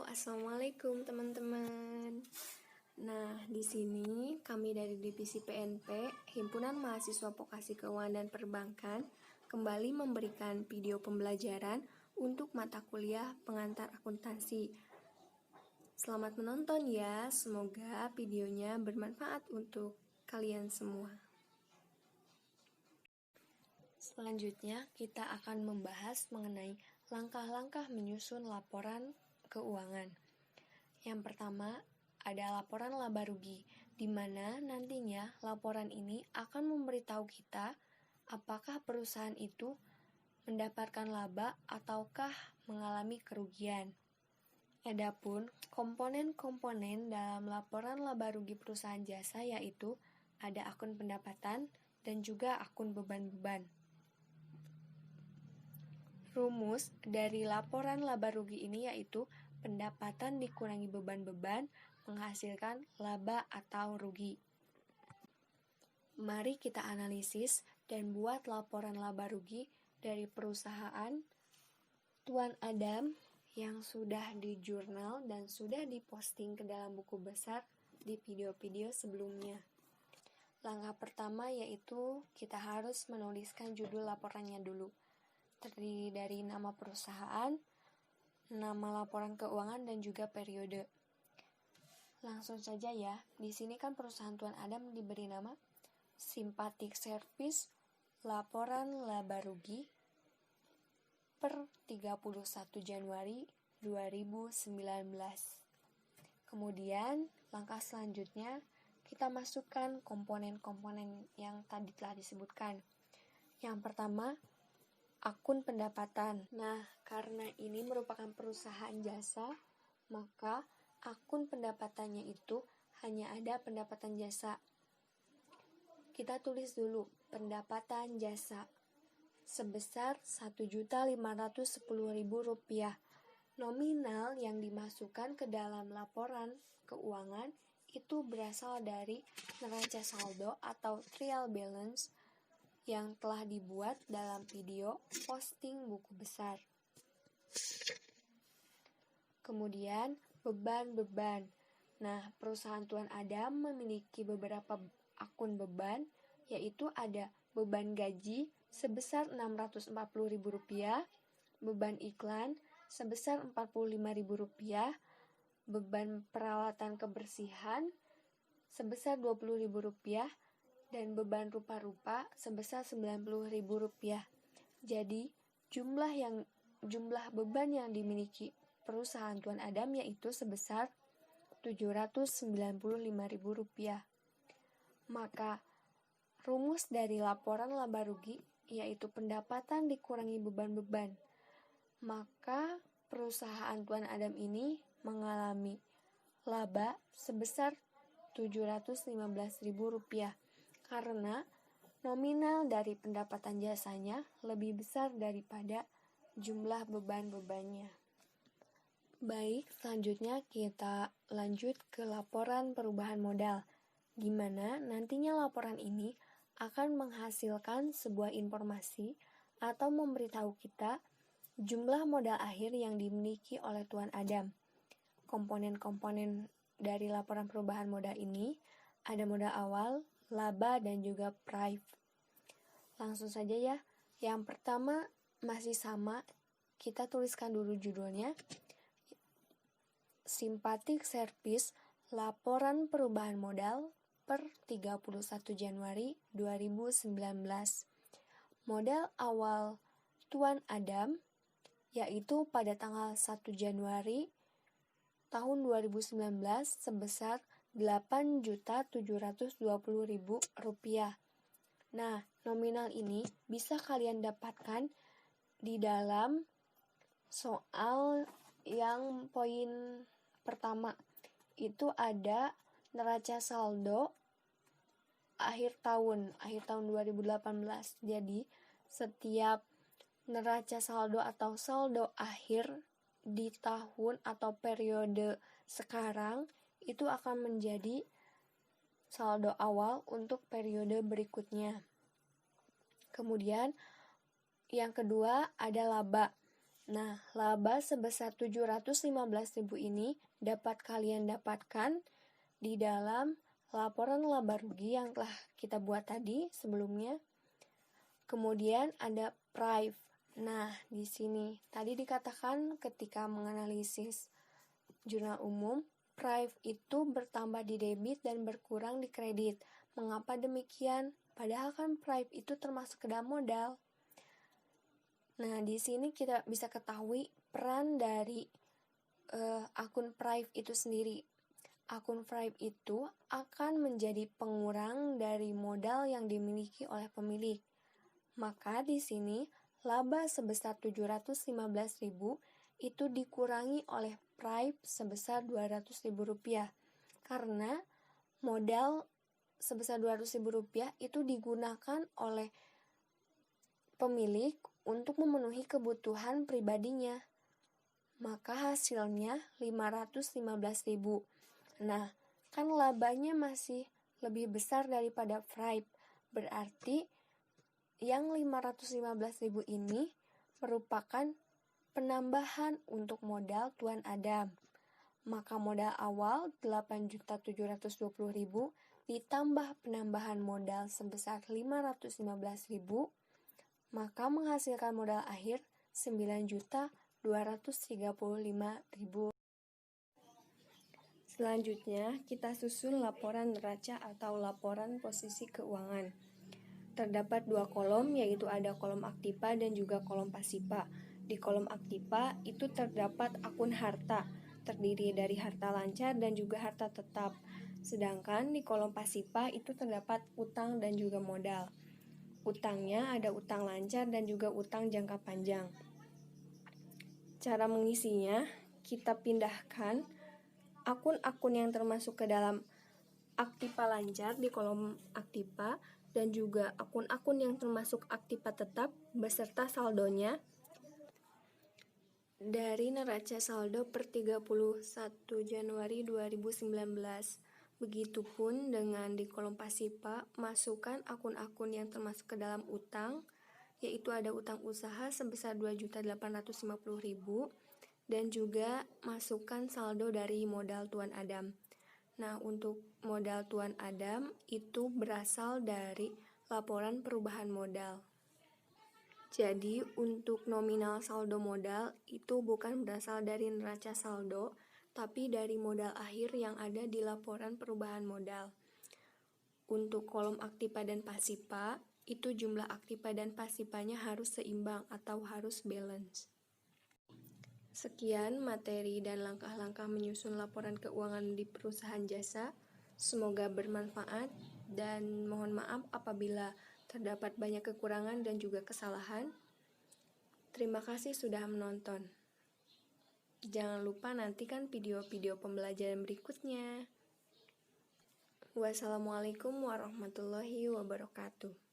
Assalamualaikum teman-teman. Nah, di sini kami dari Divisi PNP, Himpunan Mahasiswa Vokasi Keuangan dan Perbankan, kembali memberikan video pembelajaran untuk mata kuliah pengantar akuntansi. Selamat menonton ya, semoga videonya bermanfaat untuk kalian semua. Selanjutnya, kita akan membahas mengenai langkah-langkah menyusun laporan keuangan. Yang pertama, ada laporan laba rugi, di mana nantinya laporan ini akan memberitahu kita apakah perusahaan itu mendapatkan laba ataukah mengalami kerugian. Adapun komponen-komponen dalam laporan laba rugi perusahaan jasa yaitu ada akun pendapatan dan juga akun beban-beban. Rumus dari laporan laba rugi ini yaitu pendapatan dikurangi beban-beban menghasilkan laba atau rugi. Mari kita analisis dan buat laporan laba rugi dari perusahaan Tuan Adam yang sudah di jurnal dan sudah diposting ke dalam buku besar di video-video sebelumnya. Langkah pertama yaitu kita harus menuliskan judul laporannya dulu. Terdiri dari nama perusahaan, nama laporan keuangan, dan juga periode. Langsung saja ya, di sini kan perusahaan Tuan Adam diberi nama Simpatic Service Laporan Laba Rugi per 31 Januari 2019. Kemudian, langkah selanjutnya, kita masukkan komponen-komponen yang tadi telah disebutkan. Yang pertama, akun pendapatan. Nah, karena ini merupakan perusahaan jasa, maka akun pendapatannya itu hanya ada pendapatan jasa. Kita tulis dulu pendapatan jasa sebesar Rp1.510.000. Nominal yang dimasukkan ke dalam laporan keuangan itu berasal dari neraca saldo atau trial balance yang telah dibuat dalam video posting buku besar. Kemudian, beban-beban. Nah, perusahaan Tuan Adam memiliki beberapa akun beban, yaitu ada beban gaji sebesar Rp640.000, beban iklan sebesar Rp45.000, beban peralatan kebersihan sebesar Rp20.000, dan beban rupa-rupa sebesar Rp90.000. Jadi, jumlah beban yang dimiliki perusahaan Tuan Adam yaitu sebesar Rp795.000. Maka, rumus dari laporan laba rugi yaitu pendapatan dikurangi beban-beban. Maka, perusahaan Tuan Adam ini mengalami laba sebesar Rp715.000 karena nominal dari pendapatan jasanya lebih besar daripada jumlah beban-bebannya. Baik, selanjutnya kita lanjut ke laporan perubahan modal, di mana nantinya laporan ini akan menghasilkan sebuah informasi atau memberitahu kita jumlah modal akhir yang dimiliki oleh Tuan Adam. Komponen-komponen dari laporan perubahan modal ini ada modal awal, laba, dan juga prive. Langsung saja ya. Yang pertama masih sama, kita tuliskan dulu judulnya. Simpatic Service Laporan Perubahan Modal per 31 Januari 2019. Modal awal Tuan Adam yaitu pada tanggal 1 Januari tahun 2019 sebesar Rp8.720.000. Nah, nominal ini bisa kalian dapatkan di dalam soal yang poin pertama. Itu ada neraca saldo akhir tahun 2018. Jadi, setiap neraca saldo atau saldo akhir di tahun atau periode sekarang itu akan menjadi saldo awal untuk periode berikutnya. Kemudian yang kedua ada laba. Nah, laba sebesar 715.000 ini dapat kalian dapatkan di dalam laporan laba rugi yang telah kita buat tadi sebelumnya. Kemudian ada prive. Nah, di sini tadi dikatakan ketika menganalisis jurnal umum, prive itu bertambah di debit dan berkurang di kredit. Mengapa demikian? Padahal kan prive itu termasuk ke dalam modal. Nah, di sini kita bisa ketahui peran dari akun prive itu sendiri. Akun prive itu akan menjadi pengurang dari modal yang dimiliki oleh pemilik. Maka di sini laba sebesar 715.000 itu dikurangi oleh prive sebesar Rp200.000 karena modal sebesar Rp200.000 itu digunakan oleh pemilik untuk memenuhi kebutuhan pribadinya. Maka hasilnya 515.000. Nah, kan labanya masih lebih besar daripada prive. Berarti yang 515.000 ini merupakan penambahan untuk modal Tuan Adam. Maka modal awal 8.720.000 ditambah penambahan modal sebesar 515.000, maka menghasilkan modal akhir 9.235.000. Selanjutnya, kita susun laporan neraca atau laporan posisi keuangan. Terdapat dua kolom, yaitu ada kolom aktiva dan juga kolom pasiva. Di kolom aktiva itu terdapat akun harta, terdiri dari harta lancar dan juga harta tetap. Sedangkan di kolom pasiva itu terdapat utang dan juga modal. Utangnya ada utang lancar dan juga utang jangka panjang. Cara mengisinya, kita pindahkan akun-akun yang termasuk ke dalam aktiva lancar di kolom aktiva dan juga akun-akun yang termasuk aktiva tetap beserta saldonya dari neraca saldo per 31 Januari 2019. Begitupun dengan di kolom pasiva, masukkan akun-akun yang termasuk ke dalam utang, yaitu ada utang usaha sebesar 2.850.000 dan juga masukkan saldo dari modal Tuan Adam. Nah, untuk modal Tuan Adam itu berasal dari laporan perubahan modal. Jadi, untuk nominal saldo modal itu bukan berasal dari neraca saldo, tapi dari modal akhir yang ada di laporan perubahan modal. Untuk kolom aktiva dan pasiva, itu jumlah aktiva dan pasivanya harus seimbang atau harus balance. Sekian materi dan langkah-langkah menyusun laporan keuangan di perusahaan jasa. Semoga bermanfaat dan mohon maaf apabila terdapat banyak kekurangan dan juga kesalahan. Terima kasih sudah menonton. Jangan lupa nantikan video-video pembelajaran berikutnya. Wassalamualaikum warahmatullahi wabarakatuh.